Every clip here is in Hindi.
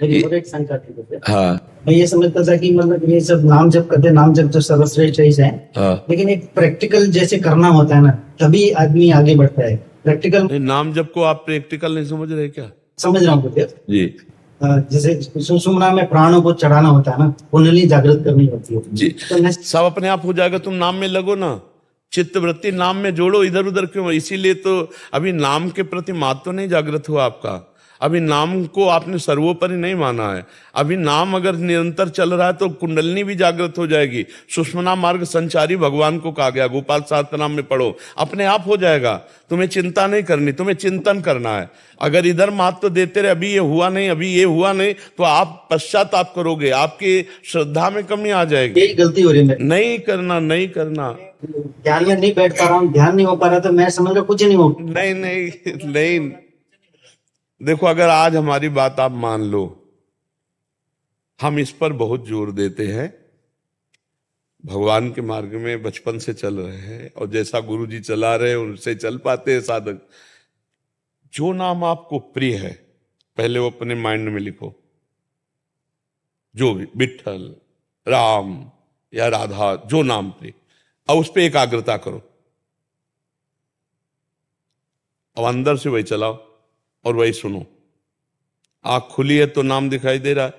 लेकिन और एक शंका थी मुझे। हाँ मैं ये समझता था कि मतलब ये सब नाम जप करते, नाम जप तो सर्वश्रेष्ठ चीज है, हाँ। लेकिन एक प्रैक्टिकल जैसे करना होता है ना, तभी आदमी आगे बढ़ता है। प्रैक्टिकल नहीं, नाम जप को आप प्रैक्टिकल नहीं समझ रहे क्या? समझ रहा हूँ कुछ। जी जैसे सुषुम्ना में प्राणों को चढ़ाना होता है ना, कुंडली जागृत करनी होती है, जी, तो मैं सब अपने आप हो जाएगा। तुम नाम में लगो ना, चित्त वृत्ति नाम में जोड़ो, इधर उधर क्यों? इसीलिए तो अभी नाम के प्रति महत्व नहीं जागृत हुआ आपका। अभी नाम को आपने सर्वोपरि नहीं माना है। अभी नाम अगर निरंतर चल रहा है तो कुंडलनी भी जागृत हो जाएगी। सुषुम्ना मार्ग संचारी भगवान को कहा गया, गोपाल सहस्त्रनाम में पढ़ो, अपने आप हो जाएगा। तुम्हें चिंता नहीं करनी, तुम्हें चिंतन करना है। अगर इधर महत्व देते रहे, अभी ये हुआ नहीं, अभी ये हुआ नहीं, तो आप पश्चाताप करोगे, आपकी श्रद्धा में कमी आ जाएगी। यही गलती हो रही है। नहीं करना, नहीं करना। ध्यान में नहीं बैठ पा रहा हूँ, ध्यान नहीं हो पा रहा, तो मैं समझ रहा कुछ नहीं हो। नहीं नहीं नहीं, देखो अगर आज हमारी बात आप मान लो, हम इस पर बहुत जोर देते हैं, भगवान के मार्ग में बचपन से चल रहे हैं, और जैसा गुरु जी चला रहे हैं उनसे चल पाते हैं साधक। जो नाम आपको प्रिय है पहले वो अपने माइंड में लिखो, जो भी विठल, राम या राधा, जो नाम प्रिय, और उस पर एकाग्रता करो, और अंदर से वही चलाओ और वही सुनो। आंख खुली है तो नाम दिखाई दे रहा है,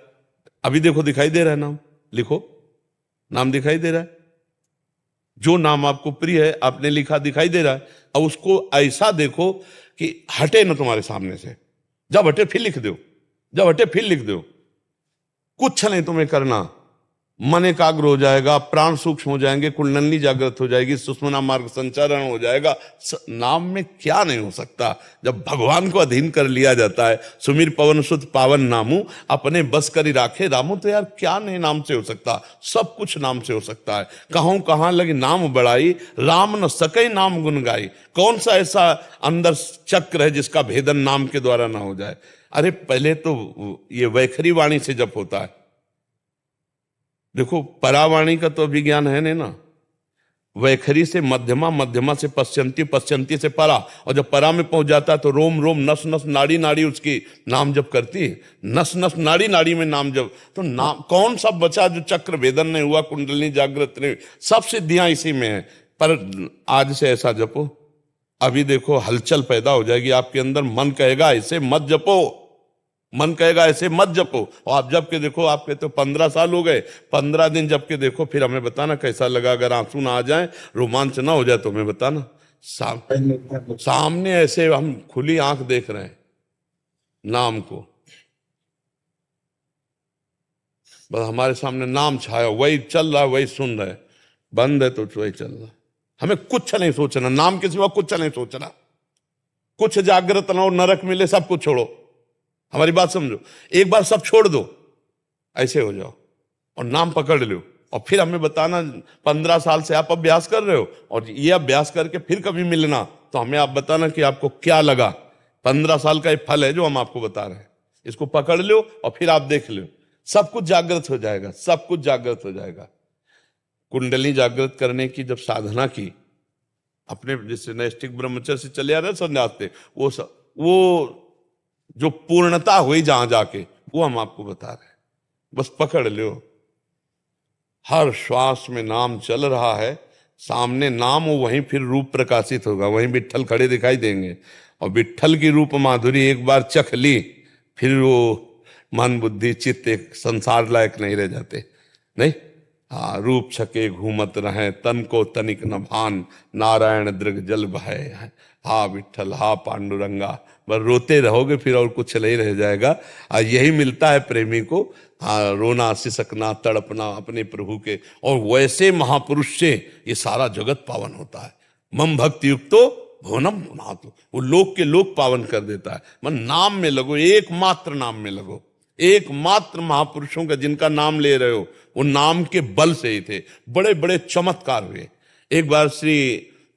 अभी देखो दिखाई दे रहा है नाम, लिखो, नाम दिखाई दे रहा है। जो नाम आपको प्रिय है आपने लिखा, दिखाई दे रहा है। अब उसको ऐसा देखो कि हटे ना तुम्हारे सामने से, जब हटे फिर लिख दो, जब हटे फिर लिख दो। कुछ नहीं तुम्हें करना, मन एकाग्र हो जाएगा, प्राण सूक्ष्म हो जाएंगे, कुंडली जागृत हो जाएगी, सुषुम्ना मार्ग संचारण हो जाएगा। नाम में क्या नहीं हो सकता जब भगवान को अधीन कर लिया जाता है। सुमिर पवन सुत पावन नामू, अपने बस करी राखे रामू। तो यार क्या नहीं नाम से हो सकता, सब कुछ नाम से हो सकता है। कहूं कहां लगी नाम बढ़ाई, राम न सके नाम गुन गाई। कौन सा ऐसा अंदर चक्र है जिसका भेदन नाम के द्वारा ना हो जाए? अरे पहले तो ये वैखरी वाणी से जप होता है। देखो परावाणी का तो अभिज्ञान है नहीं ना। वैखरी से मध्यमा, मध्यमा से पश्चंती, पश्चंती से परा, और जब परा में पहुंच जाता है तो रोम रोम, नस नस, नाड़ी नाड़ी उसकी नाम जप करती है। नस नस, नाड़ी नाड़ी में नाम जप। तो नाम कौन सा बचा जो चक्र भेदन नहीं हुआ, कुंडली जागृत नहीं? सब सिद्धियां इसी में है। पर आज से ऐसा जपो, अभी देखो हलचल पैदा हो जाएगी आपके अंदर। मन कहेगा ऐसे मत जपो, मन कहेगा ऐसे मत जपो, और आप जब के देखो, आप कहते हो 15 साल हो गए, 15 दिन जब के देखो, फिर हमें बताना कैसा लगा। अगर आंसू ना आ जाए, रोमांच ना हो जाए तो हमें बताना। सामने ऐसे हम खुली आंख देख रहे हैं नाम को, बस हमारे सामने नाम छाया, वही चल रहा है, वही सुन रहे। बंद है तो वही चल रहा है। हमें कुछ नहीं सोचना, नाम के सिवा कुछ नहीं सोचना। कुछ जागृत ना हो, नरक मिले, सब कुछ छोड़ो। हमारी बात समझो, एक बार सब छोड़ दो, ऐसे हो जाओ और नाम पकड़ लो। और फिर हमें बताना, 15 साल से आप अभ्यास कर रहे हो, और ये अभ्यास करके फिर कभी मिलना तो हमें आप बताना कि आपको क्या लगा। 15 साल का एक फल है जो हम आपको बता रहे हैं, इसको पकड़ लो और फिर आप देख लो, सब कुछ जागृत हो जाएगा, सब कुछ जागृत हो जाएगा। कुंडली जागृत करने की जब साधना की, अपने जैसे नैष्ठिक ब्रह्मचर्य से चले आ रहे संन्यास थे, वो जो पूर्णता हुई जहां जाके, वो हम आपको बता रहे हैं। बस पकड़ लो, हर श्वास में नाम चल रहा है, सामने नाम हो, वहीं फिर रूप प्रकाशित होगा, वहीं विट्ठल खड़े दिखाई देंगे। और विट्ठल की रूप माधुरी एक बार चख ली, फिर वो मन बुद्धि चित्त एक संसार लायक नहीं रह जाते। नहीं, हाँ, रूप छके घूमत रहे, तन को तनिक न भान, नारायण दृग जल बहे। हा विट्ठल, हा पांडुरंगा, बस रोते रहोगे, फिर और कुछ नहीं रह जाएगा। और यही मिलता है प्रेमी को, हाँ, रोना, सिसकना, तड़पना अपने प्रभु के। और वैसे महापुरुष से ये सारा जगत पावन होता है। मम भक्ति युक्तो भुवनम पुनातु, वो लोक के लोक पावन कर देता है। मन नाम में लगो, एकमात्र नाम में लगो। एकमात्र महापुरुषों का जिनका नाम ले रहे हो, वो नाम के बल से ही थे, बड़े बड़े चमत्कार हुए। एक बार श्री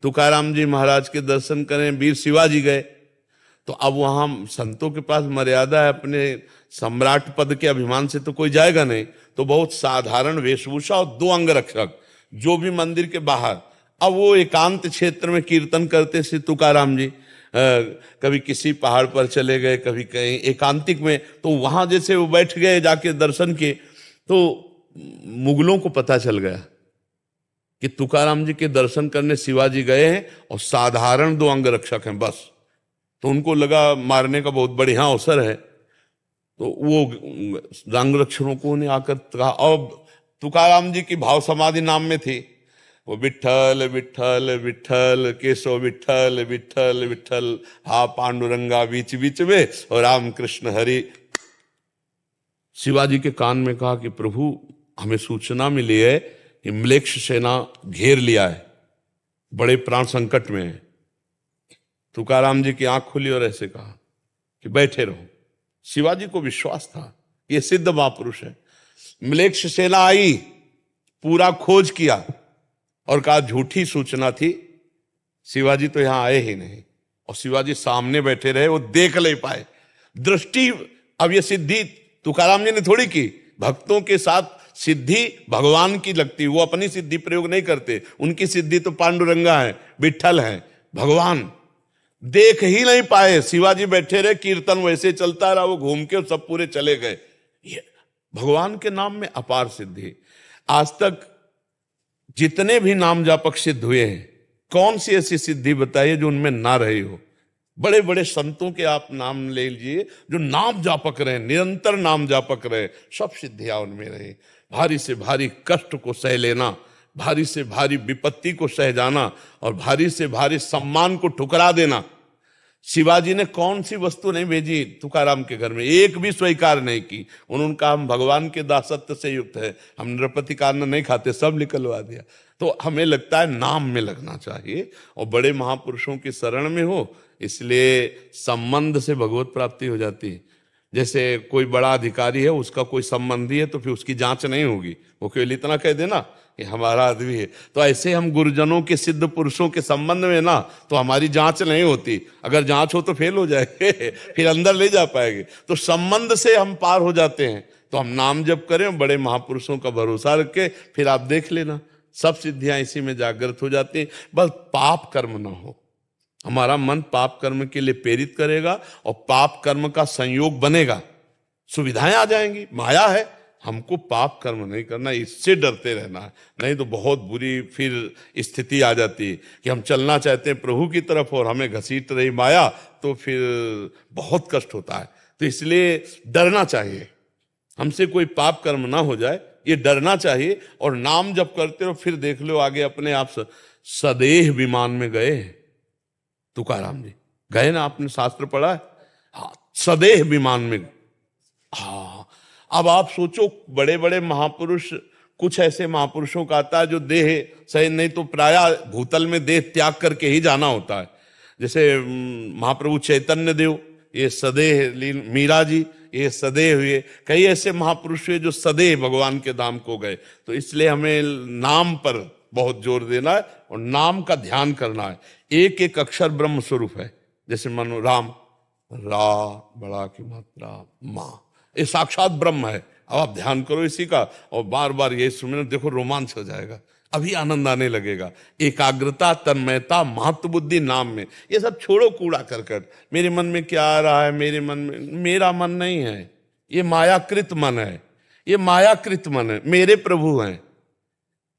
तुकाराम जी महाराज के दर्शन करें, वीर शिवाजी गए, तो अब वहां संतों के पास मर्यादा है, अपने सम्राट पद के अभिमान से तो कोई जाएगा नहीं, तो बहुत साधारण वेशभूषा और 2 अंगरक्षक जो भी मंदिर के बाहर। अब वो एकांत क्षेत्र में कीर्तन करते श्री तुकाराम जी, कभी किसी पहाड़ पर चले गए, कभी कहीं एकांतिक में, तो वहां जैसे वो बैठ गए जाके दर्शन किए, तो मुगलों को पता चल गया कि तुकाराम जी के दर्शन करने शिवाजी गए हैं और साधारण 2 अंग रक्षक हैं बस। तो उनको लगा मारने का बहुत बढ़िया अवसर है, तो वो अंग रक्षकों ने आकर कहा, और तुकाराम जी की भाव समाधि नाम में थी, वो विठ्ठल विठ्ठल विठ्ठल केशव विठ्ठल विठ्ठल विठ्ठल, हा पांडुरंगा बीच बीच में और राम कृष्ण हरि। शिवाजी के कान में कहा कि प्रभु हमें सूचना मिली है कि म्लेच्छ सेना घेर लिया है, बड़े प्राण संकट में है। तुकाराम जी की आंख खुली और ऐसे कहा कि बैठे रहो। शिवाजी को विश्वास था ये सिद्ध महापुरुष है। म्लेच्छ सेना आई, पूरा खोज किया और कहा झूठी सूचना थी, शिवाजी तो यहां आए ही नहीं। और शिवाजी सामने बैठे रहे, वो देख नहीं पाए। दृष्टि, अब ये सिद्धि तुकाराम जी ने थोड़ी की, भक्तों के साथ सिद्धि भगवान की लगती, वो अपनी सिद्धि प्रयोग नहीं करते, उनकी सिद्धि तो पांडुरंगा है, विठ्ठल है, भगवान। देख ही नहीं पाए, शिवाजी बैठे रहे, कीर्तन वैसे चलता रहा, वो घूम के सब पूरे चले गए। ये भगवान के नाम में अपार सिद्धि। आज तक जितने भी नाम जापक सिद्ध हुए हैं, कौन सी ऐसी सिद्धि बताइए जो उनमें ना रही हो। बड़े बड़े संतों के आप नाम ले लीजिए जो नाम जापक रहे, निरंतर नाम जापक रहे, सब सिद्धियां उनमें रही। भारी से भारी कष्ट को सह लेना, भारी से भारी विपत्ति को सह जाना और भारी से भारी सम्मान को ठुकरा देना। शिवाजी ने कौन सी वस्तु नहीं भेजी तुकाराम के घर में, एक भी स्वीकार नहीं की। उन्होंने कहा हम भगवान के दासत्व से युक्त है, हम नृपति का अन्न नहीं खाते, सब निकलवा दिया। तो हमें लगता है नाम में लगना चाहिए और बड़े महापुरुषों की शरण में हो, इसलिए संबंध से भगवत प्राप्ति हो जाती है। जैसे कोई बड़ा अधिकारी है, उसका कोई संबंधी है, तो फिर उसकी जांच नहीं होगी, वो केवल इतना कह देना कि हमारा आदमी है। तो ऐसे हम गुरुजनों के सिद्ध पुरुषों के संबंध में ना, तो हमारी जांच नहीं होती, अगर जांच हो तो फेल हो जाएंगे फिर अंदर ले जा पाएंगे। तो संबंध से हम पार हो जाते हैं। तो हम नाम जप करें, बड़े महापुरुषों का भरोसा रख के, फिर आप देख लेना सब सिद्धियां इसी में जागृत हो जाती हैं। बस पाप कर्म ना हो, हमारा मन पाप कर्म के लिए प्रेरित करेगा और पाप कर्म का संयोग बनेगा, सुविधाएं आ जाएंगी। माया है, हमको पाप कर्म नहीं करना, इससे डरते रहना है, नहीं तो बहुत बुरी फिर स्थिति आ जाती है कि हम चलना चाहते हैं प्रभु की तरफ और हमें घसीट रही माया, तो फिर बहुत कष्ट होता है। तो इसलिए डरना चाहिए, हमसे कोई पाप कर्म ना हो जाए, ये डरना चाहिए। और नाम जब करते हो फिर देख लो आगे अपने आप सदेह विमान में गए तुकाराम जी, गए ना, आपने शास्त्र पढ़ा है, हाँ, सदेह विमान में। हाँ, अब आप सोचो बड़े बड़े महापुरुष, कुछ ऐसे महापुरुषों का आता है जो देह सही नहीं तो प्रायः भूतल में देह त्याग करके ही जाना होता है। जैसे महाप्रभु चैतन्य देव, ये सदेह, मीरा जी ये सदेह हुए, कई ऐसे महापुरुष हुए जो सदेह भगवान के धाम को गए। तो इसलिए हमें नाम पर बहुत जोर देना है और नाम का ध्यान करना है। एक एक अक्षर ब्रह्म स्वरूप है, जैसे मनो राम, रा बड़ा की मात्रा माँ, ये साक्षात ब्रह्म है। अब आप ध्यान करो इसी का और बार बार ये सुनो, देखो रोमांच हो जाएगा, अभी आनंद आने लगेगा। एकाग्रता, तन्मयता, महत्व बुद्धि नाम में, ये सब छोड़ो कूड़ा करकट। मेरे मन में क्या आ रहा है, मेरे मन में, मेरा मन नहीं है, ये मायाकृत मन है, ये मायाकृत मन है। मेरे प्रभु हैं,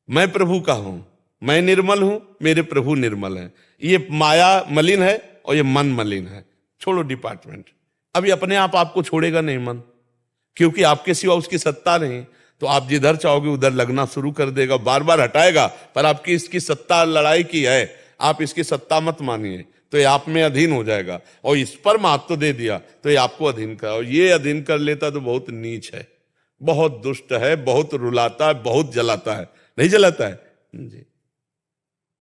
मैं प्रभु का हूं, मैं निर्मल हूं, मेरे प्रभु निर्मल हैं। ये माया मलिन है और ये मन मलिन है। छोड़ो डिपार्टमेंट, अभी अपने आप आपको छोड़ेगा नहीं मन, क्योंकि आपके सिवा उसकी सत्ता नहीं। तो आप जिधर चाहोगे उधर लगना शुरू कर देगा, बार बार हटाएगा, पर आपकी इसकी सत्ता लड़ाई की है, आप इसकी सत्ता मत मानिए, तो ये आप में अधीन हो जाएगा। और इस पर महत्व दे दिया तो ये आपको अधीन कर, और ये अधीन कर लेता तो बहुत नीच है, बहुत दुष्ट है, बहुत रुलाता है, बहुत जलाता है। नहीं जलाता है जी।